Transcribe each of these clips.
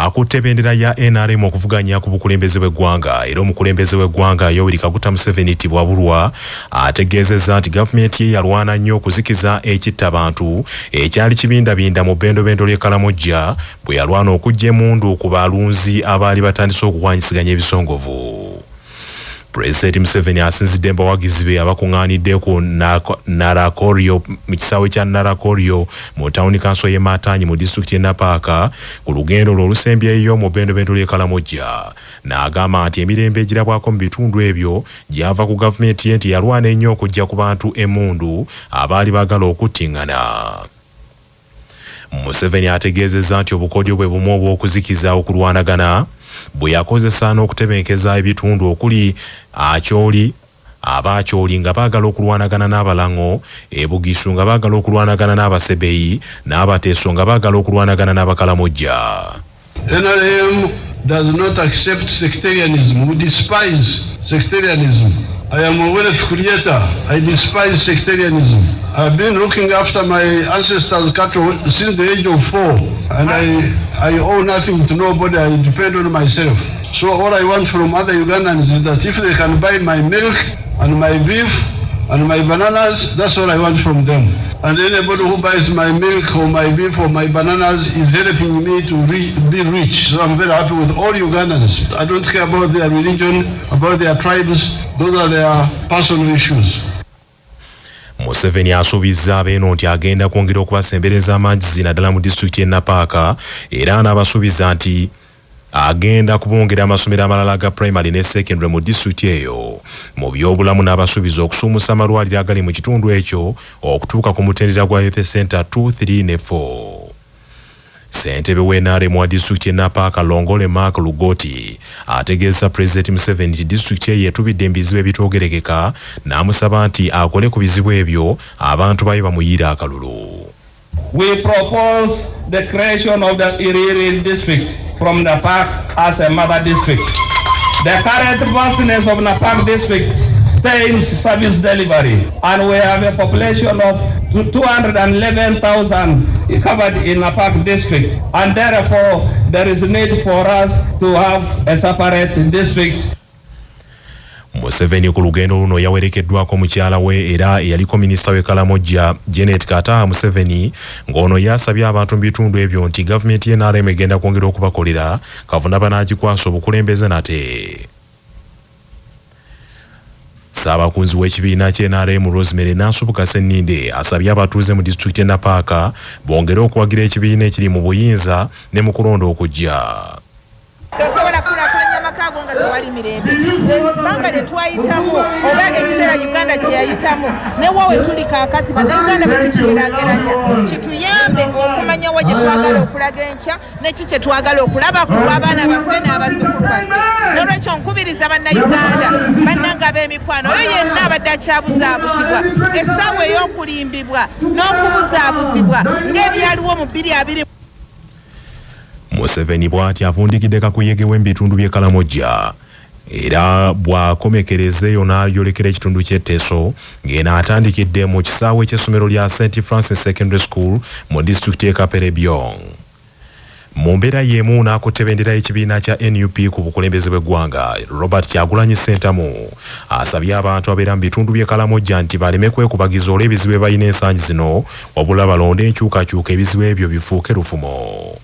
akutte bendera ya NRM okuvuganya ku bukulembeze bw'eggwanga. Era omukulembeze w'eggwanga Yoweri Kaguta Museveni Tibwabulwa ategeezezza nti gavumenti ye yalwana nnyo okuzikiza ekitta abantu ekyali kibindabinda mu bbendobendo ly'e Karamoja bwe yalwana okujja emundu ku balunzi abaali batandise okukwanyisiganya ebisongovu. President Museveni asinzidde mbawagizi be abakuŋŋaanidde ku Narakorio mu kisaawe kya Narakorio mu tawuni kanso y'e Matanyi mu disitulikiti y'e Napaaka ku lugendo lwe olusembyeyo mu bbendobendo ly'e Karamoja. N'agamba nti emirembe egirabwako mu bitundu ebyo gyava ku gavumenti ye nti yalwana ennyo okujja ku bantu emmundu abaali baagala okuttiŋŋana. Museveni ategeezezza nti obukodyo bwe bumu obw'okuzikiza okulwanagana bwe yakozesa n'okutebenkeza ebitundu okuli abakyoli nga baagala okulwanagana n'abalango, ebugisu nga baagala okulwanagana n'abasebeyi, n'abateeso nga baagala okulwanagana n'abakalamoja. NRM does not accept sectarianism. We despise sectarianism. I am a wealth creator. I despise sectarianism. I've been looking after my ancestors' cattle since the age of 4, and I owe nothing to nobody. I depend on myself. So all I want from other Ugandans is that if they can buy my milk and my beef and my bananas, that's all I want from them. And anybody who buys my milk or my beef or my bananas is helping me to be rich. So I'm very happy with all Ugandans. I don't care about their religion, about their tribes. Those are their personal issues. Museveni asuubizza abeeno nti agenda kwongera okubasembereza amagezi naddala mu disitulikiti y'e Napaaka era n'abasuubiza nti agenda kubongera amasomero amalala ga primary ne secondary mu disitulikiti eyo. Mu byobulamu n'abasuubiza okusuumusa amalwaliro agali mu kitundu ekyo okutuuka ku mutendera gwa Youth Center 2, 3 ne 4. Ssentebe w'NRM wa disitulikiti y'e Napaaka Longole Mark Lugoti ategeeza President Museveni nti disitulikiti ye yetubidde ebizibu ebitoogerekeka n'amusaba nti akole ku bizibu ebyo abantu baye bamuyiira akalulu. We propose the creation of the Iriri district from Napak as a mother district. The current vastness of Napak district stains service delivery, and we have a population of 211,000 covered in Napak district, and therefore there is need for us to have a separate district. Museveni ku lugendo luno yawerekeddwako mukyala we era eyaliko minisita w'e Karamoja Janet Kataha Museveni ng'ono yasabye abantu mu bitundu ebyo nti gavumenti y'NRM egenda kwongera okubakolera kavuna banaagikwasa obukulembeze nate. Ssaabakunzi w'ekibiina ky'NRM Rosemary Nansubuka Senninde asabye abatuuze mu disitulikiti y'e Napaaka bongere okuwagira ekibiina ekiri mu buyinza ne mu kulonda okujja. Tewali mirembe banga tetwayitamu oba ekiseera Uganda kye yayitamu ne wowe tuli kaakati bannayuganda betukigeraageranya kituyambe okumanya wa gye twagala okulaga enkya neki kye twagala okulaba ku abaana baffe n'abazzukulu baffe. N'olwekyo nkubiriza bannayuganda bannanga ab'emikwano oyo yenna abadde akyabuzaabuzibwa essaawa ey'okulimbibwa n'okubuzaabuzibwa ng'ebyaliwo mu 2020. Museveni bw'ati avundikidde kakuyege w'ebitundu by'e Karamoja era bw'akomekerezeeyo n'ayolekera ekitundu ky'Etteso ng'eno atandikidde mu kisaawe ky'essomero lya St. Francis Secondary School mu disitulikiti y'e Kaperebyong. Mu mbeera y'emu n'akutte bendera y'ekibiina kya NUP ku bukulembeze bw'eggwanga Robert Kyagulanyi Ssentamu asabye abantu abeera mu bitundu by'e Karamoja nti baleme kwekubagiza olw'ebizibu bye balina ensangi zino wabula balonde enkyukakyuka ebizibu ebyo bifuuke lufumo.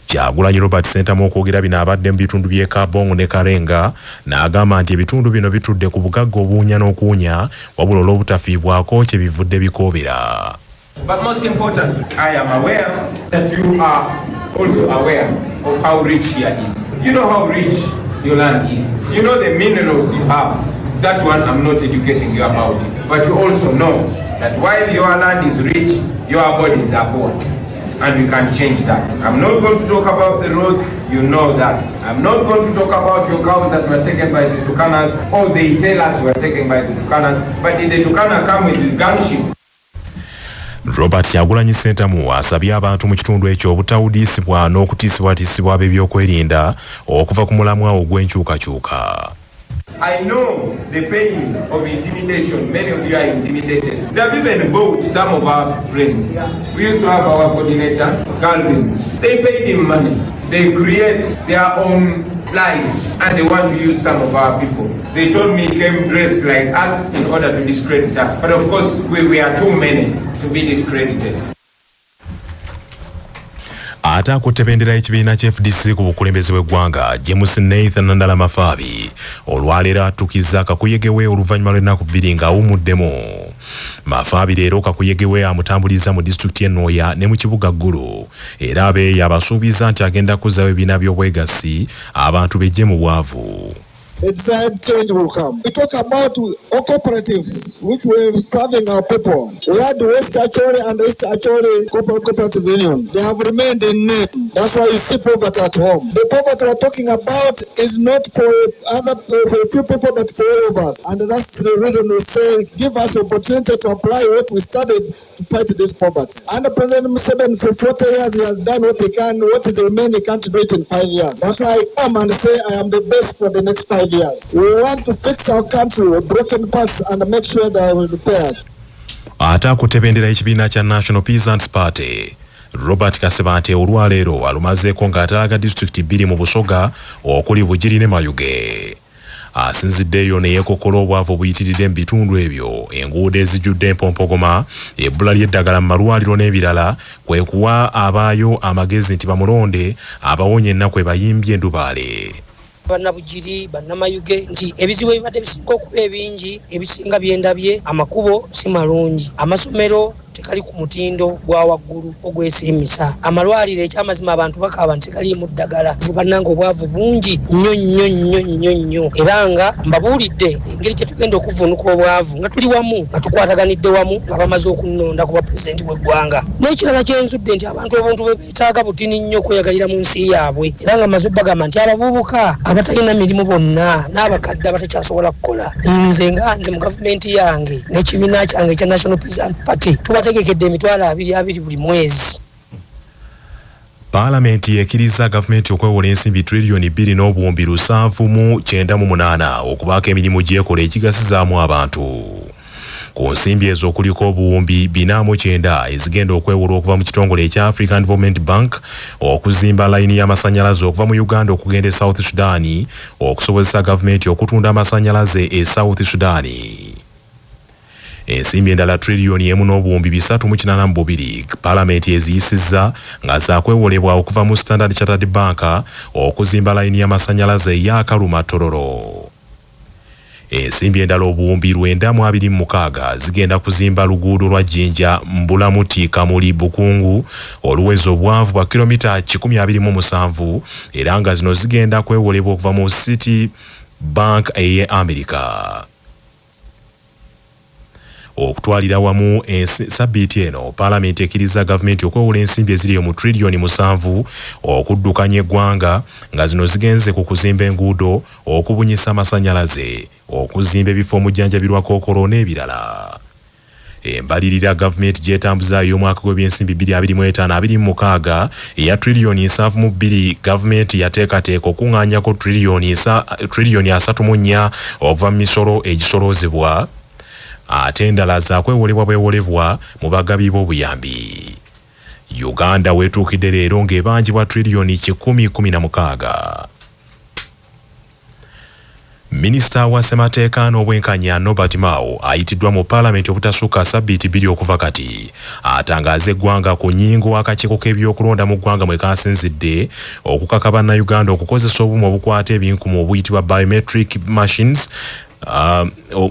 Kyagulanyi Robert Ssentamu okwogera bino abadde mu bitundu by'e Kabong ne Karenga n'agamba nti ebitundu bino bitudde ku bugagga obuwunya n'okuwunya wabula olw'obutafiibwako kye bivudde bikoobera. But most important, I am aware that you are also aware of how rich here is. You know how rich your land is. You know the minerals you have. That one I'm not educating you about it. But you also know that while your land is rich, your bodies are poor. And we can change that. I'm not going to talk about the roads, you know that. I'm not going to talk about your cows that were taken by the Tukanas, or they tell us were taken by the Tukanas, but did the Tukana come with the gunship? Robert Kyagulanyi Ssentamu asabye abantu mu kitundu ekyo obutawudiisibwa n'okutiisibwatiisibwa ab'ebyokwerinda okuva ku mulamwa ogw'enkyukakyuka. I know the pain of intimidation. Many of you are intimidated. They have even bought some of our friends. We used to have our coordinator, Calvin. They paid him money. They create their own lies and they want to use some of our people. They told me he came dressed like us in order to discredit us. But of course, we are too many to be discredited. Ate akutebendera ekibiina kya FDC ku bukulembeze bw'eggwanga James Nathan Nandala Mafaabi olwaleero atukiza kakuyegewe oluvannyuma lw'ennaku bbiri ng'awumuddemu. Mafaabi leero kakuyegewe amutambuliza mu disitulikiti y'e Nooya ne mu kibuga Gulu era abeeyo abasuubiza nti agenda kuzzawo ebibiina by'obwegassi abantu bejje mu bwavu. A desired change will come. We talk about cooperatives, which were serving our people. We had the West Acholi and East Acholi Cooperative Union. They have remained in name. That's why you see poverty at home. The poverty we're talking about is not for a few people, but for all of us. And that's the reason we say, give us opportunity to apply what we studied to fight this poverty. And President Museveni, for 40 years, he has done what he can. What is remaining, he can't do it in 5 years. That's why I come and say I am the best for the next 5 years. We want to fix our country with broken parts and make sure that we repair. Ate akutebendera ekibiina kya National Peasants Party Robert Kasebante olwaleero alumazeeko ng'atalaga disitulikiti bbiri mu Busoga okuli Bugiri ne Mayuge. Asinziddeyo ne yeekokola obwavu obuyitiridde mu bitundu ebyo, enguudo ezijjudde empompogoma, ebbula ly'eddagala mu malwaliro n'ebirala, kwe kuwa abaayo amagezi nti bamulonde abawonye ennaku ebayimbye Ndubaale. Bannabugiri bannamayuge nti ebizibu ebibadde bisinga okuba ebingi ebisinga byendabye amakubo si malungi amasomero tekali ku mutindo gwa waggulu ogwesimisa amalwaliro ekyamazima abantu bakaaba nti tekaliimu ddagala bannanga obwavu bungi nnyo era nga mbabuulidde engeri gye tugenda okuvunuka obwavu nga tuli wamu nga tukwataganidde wamu nga bamaze okunnonda ku bapulezidenti bw'eggwanga n'ekirala kyenzudde nti abantu obuntu bwe beetaaga butini nnyo okweyagalira mu nsi yaabwe era nga maze bagamba nti abavubuka abatalina mirimu bonna n'abakadde abatakyasobola kukola nze mu gavumenti yange n'ekibiina kyange ekya National Peasants Party tubategekedde emitwalo 20 buli mwezi. Paalamenti ekkiriza gavumenti okwewola ensimbi triliyoni 2.798 okubaako emirimu gy'ekola ekigasizaamu abantu. Ku nsimbi ezo kuliko obuwumbi 409 ezigenda okwewola okuva mu kitongole ekya African Development Bank okuzimba layini y'amasannyalaze okuva mu Uganda okugenda e South Sudan okusobozesa gavumenti okutunda amasannyalaze e South Sudan. Ensimbi endala triliyoni 1.382 Paalamenti eziyisizza nga zaakwewolebwa okuva mu Standard Chartered Bank okuzimba layini y'amasannyalaze eya Kaluma Tororo. Ensimbi endala obuwumbi 926 zigenda kuzimba luguudo lwa Jinja Mbulamuti Kamuli Bukungu oluweza obwavu bwa kilomita 127 era nga zino zigenda kwewolebwa okuva mu City Bank eye America. Okutwalira wamu sabbiiti eno Paalamenti ekkiriza gavumenti okwewola ensimbi eziri mu triliyoni 7 okuddukanya eggwanga nga zino zigenze ku kuzimba enguudo, okubunyisa amasannyalaze, okuzimba ebifo omujjanjabirwa kookolo n'ebirala. Embalirira gavumenti gy'etambuza y'omwaka gw'ebyensimbi 2025-26 eya triliyoni 7.2 gavumenti yateekateeka okuŋŋaanyako triliyoni 3.4 okuva mu misolo egisoloozebwa ate endala zaakwewolebwa bwewolebwa mu bagabi b'obuyambi. Uganda weetuukidde leero ng'ebanjibwa triliyoni 116. Minisita wa Ssemateeka n'obwenkanya Norbert Mao ayitiddwa mu Paalamenti obutasukka sabbiiti 2 okuva kati atangaaza eggwanga ku nnyingo akakiiko k'ebyokulonda mu ggwanga mwe kaasinzidde okukaka bannayuganda okukozesa obumu obukwata ebinkumu obuyitibwa biometric machines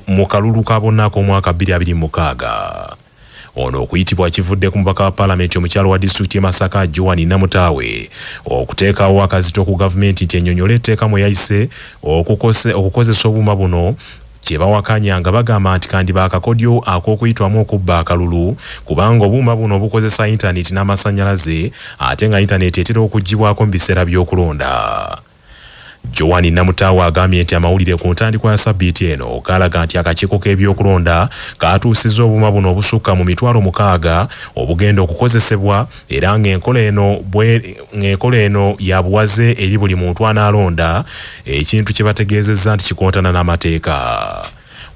mu kalulu ka bonna ak'omwaka 2026. Ono okuyitibwa kivudde ku mubaka wa Paalamenti omukyalo wa disitulikiti y'e Masaka Joan Namutaawe okuteekawo akazito ku gavumenti nti ennyonnyola etteeka mwe yayise okukozesa obuma buno kye bawakanya nga bagamba nti kandiba akakodyo ak'okuyitwamu okubba akalulu kubanga obuuma buno bukozesa intaneti n'amasannyalaze ate nga intaneti etera okuggibwako mu biseera by'okulonda. Joani Namutawa agambye nti amawulire ku ntandikwa ya sabbiiti eno galaga nti akakiiko k'ebyokulonda katuusizza obuma buno obusukka mu 60 obugenda okukozesebwa era ng'enkola eno ya buwaze eri buli muntu anaalonda, ekintu kye bategeezezza nti kikontana n'amateeka.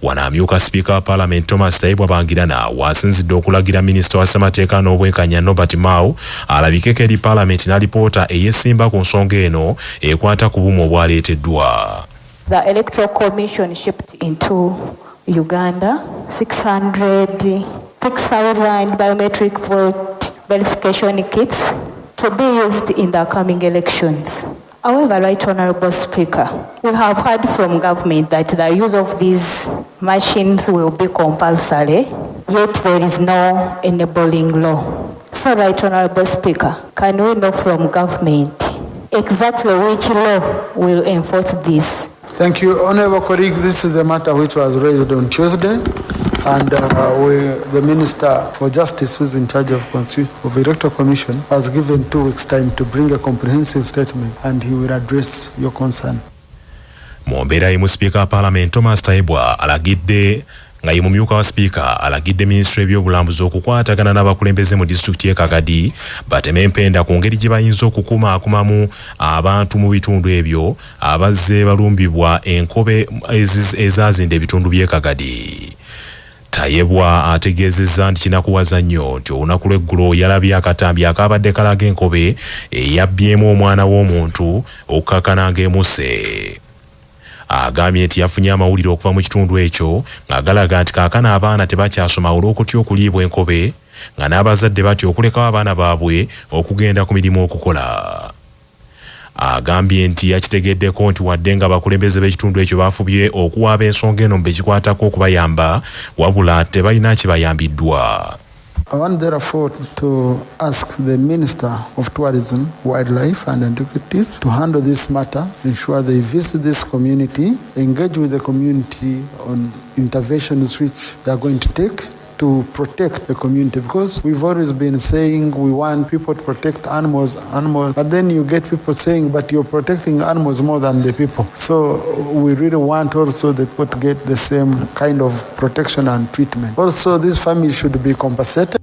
Wanaamyuka Sipiika wa Paalamenti Thomas Tayibwa Bangirana wasinzidde okulagira Minisita wa Ssemateeka n'Obwenkanya Norbert Mao alabikeko eri Paalamenti n'alipoota eyeesimba ku nsonga eno ekwata ku bumu obwaleeteddwa. The Electoral Commission shipped into Uganda 600 pixel-aligned biometric vote verification kits to be used in the coming elections. However, Right Honourable Speaker, we have heard from government that the use of these machines will be compulsory, yet there is no enabling law. So, Right Honourable Speaker, can we know from government exactly which law will enforce this? Thank you, Honourable colleague. This is a matter which was raised on Tuesday, and the Minister for Justice, who is in charge of the Electoral Commission, was given 2 weeks' time to bring a comprehensive statement, and he will address your concern. Mu mbeera emu Sipiika wa Paalamenti Thomas Tayibwa alagidde nga ye mumyuka wa Sipiika alagidde Minisitule y'ebyobulambuzi okukwatagana n'abakulembeze mu disitulikiti y'e Kagadi bateme empenda ku ngeri gye bayinza okukumaakumamu abantu mu bitundu ebyo abazze balumbibwa enkobe ezaazinda ebitundu by'e Kagadi. Tayebwa ategeezezza nti kinakuwaza nnyo nti olunaku lw'eggulo yalabye akatambi akabadde kalaga enkobe eyabbyemu omwana w'omuntu okukakana ng'emuse. Agambye nti yafunye amawulire okuva mu kitundu ekyo ng'agalaga nti kaakana abaana tebakyasoma olw'okutya okuliibwa enkobe nga n'abazadde batya okulekawo abaana baabwe okugenda ku mirimu okukola. Agambye nti yakitegeddeko nti wadde nga abakulembeze b'ekitundu ekyo baafubye okuwaaba ensonga eno mu bekikwatako okubayamba wabula tebalina kibayambiddwa. I want therefore to ask the Minister of Tourism, Wildlife and Antiquities to handle this matter, ensure they visit this community, engage with the community on interventions which they are going to take to protect the community, because we've always been saying we want people to protect animals, but then you get people saying, but you're protecting animals more than the people. So we really want also the people to get the same kind of protection and treatment. Also, these families should be compensated.